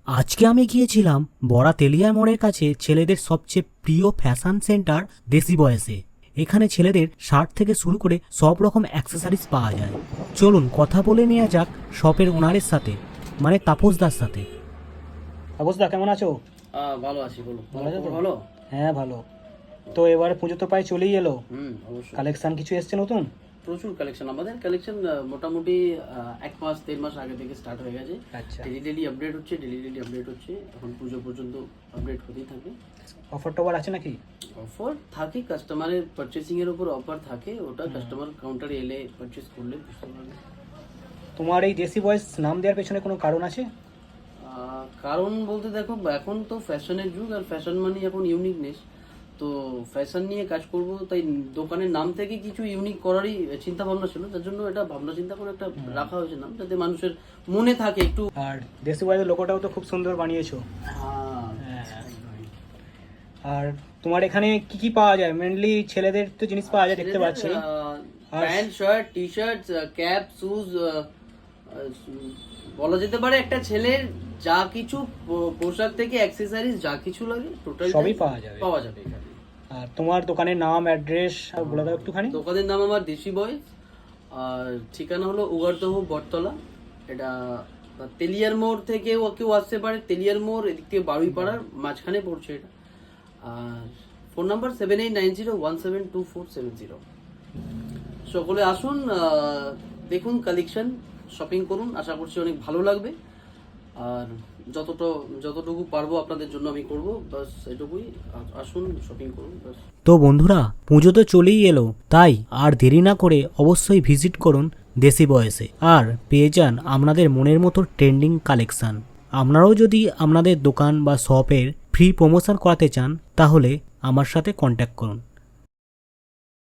আজকে আমি গিয়েছিলাম বড়া তেলিয়া মোড়ের কাছে ছেলেদের সবচেয়ে প্রিয় ফ্যাশন সেন্টার দেশি বয়েসে। এখানে ছেলেদের শার্ট থেকে শুরু করে সব রকম অ্যাক্সেসরিজ পাওয়া যায়। চলুন কথা বলে নেওয়া যাক শপের ওনারের সাথে, মানে তাপসদার সাথে। তাপসদা কেমন আছো? ভালো আছি, বলো। ভালো আছো তো? ভালো। হ্যাঁ ভালো। তো এবারে পুজো তো প্রায় চলেই এলো, অবশ্যই কালেকশন কিছু এসছে নতুন? প্রচুর কালেকশন। আমাদের কালেকশন মোটামুটি 1 মাস 1.5 মাস আগে থেকে স্টার্ট হয়ে গেছে। আচ্ছা, ডেলি আপডেট হচ্ছে, এখন পুজো পর্যন্ত আপডেট হতেই থাকবে। অফার টফার আছে নাকি? অফার থাকে, কাস্টমারের পারচেসিং এর উপর অফার থাকে, ওটা কাস্টমার কাউন্টারে এলে পারচেস করলে বুঝতে পারবে। তোমার এই দেশি বয়েস নাম দেওয়ার পেছনে কোনো কারণ আছে? কারণ বলতে দেখো, এখন তো ফ্যাশনের যুগ, আর ফ্যাশন মানে এখন ইউনিকনেস। তো ফ্যাশন নিয়ে কাজ করব, তাই দোকানের নাম থেকে কিছু ইউনিক করারই চিন্তা ভাবনা ছিল। তার জন্য এটা ভাবনা চিন্তা করে একটা রাখা হয়েছে নাম, যাতে মানুষের মনে থাকে একটু। আর দেশি বয়েসের লোগোটাও তো খুব সুন্দর বানিয়েছো। আর তোমার এখানে কি কি পাওয়া যায়? মেনলি ছেলেদের তো জিনিস পাওয়া যায় দেখতে পাচ্ছি। Pant, shirt, T shirt, cap, shoes, বলা যেতে পারে একটা ছেলের যা কিছু পোশাক থেকে অ্যাক্সেসরিজ যা কিছু লাগে টোটাল সবই পাওয়া যাবে এখানে। আর তোমার দোকানের নাম, অ্যাড্রেস বলে দাও একটুখানি। দোকানের নাম আমার দেশি বয়েস, আর ঠিকানা হলো উগারদহ বটতলা। এটা তেলিয়ার মোড় থেকে কেউ আসতে পারে, তেলিয়ার মোড় এদিক থেকে বারুইপাড়ার মাঝখানে পড়ছে এটা। আর ফোন নাম্বার 7890172470। সকলে আসুন, দেখুন কালেকশন, শপিং করুন, আশা করছি অনেক ভালো লাগবে। আর যতটুকু পারবো আপনাদের জন্য আমি করব, বাস এটুকুই। আসুন, শপিং করুন, বাস। তো বন্ধুরা, পুজো তো চলেই এলো, তাই আর দেরি না করে অবশ্যই ভিজিট করুন দেশি বয়েসে, আর পেয়ে যান আপনাদের মনের মতো ট্রেন্ডিং কালেকশন। আপনারাও যদি আপনাদের দোকান বা শপের ফ্রি প্রমোশন করাতে চান, তাহলে আমার সাথে কন্ট্যাক্ট করুন।